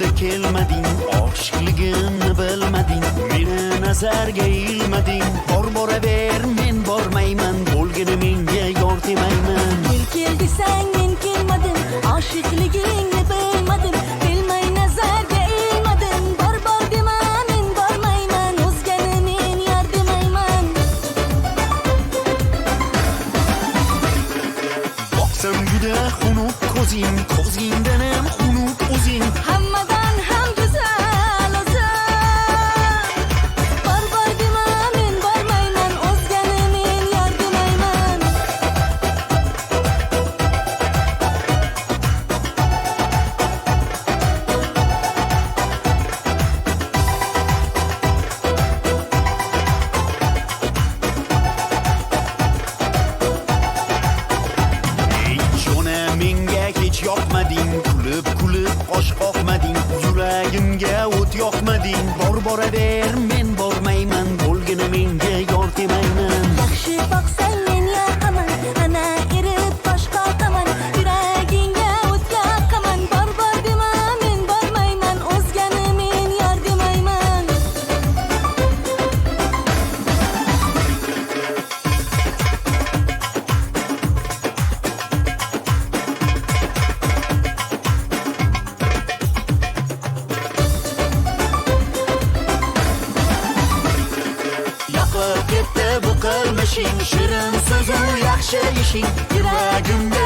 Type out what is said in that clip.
ko'zimda kelmading, oshiqligimni bilmading, meni nazarga ilmading. Boraver, men bormayman, bo'lgani menga yor demayman. Kel desang men kelmadim, oshiqligingni bilmadim, bilmay nazarga ilmadim. Bor dema, men bormayman, o'zgani men yor demayman. Boqsam juda xunuk ko'zing, ko'zingdan ham xunuk o'zing. Hammadan ham go'zal o'zing. Bor dema, men bormayman, o'zgani men yor demayman. Ey jonim, menga hech yoqmading, kulib qosh qoqmading, yuragimga o't yoqmading. Boraver, men bormayman, bo'lgani menga yor demayman. Yaxshi boqsang men yoqaman, ana erib bosh qoqaman, yuragingga o't yoqaman. Bor dema, men bormayman, o'zgani men yor demayman. Yoqib ketdi bu qilmishing, shirin so'zu yaxshi ishing. Yuragimda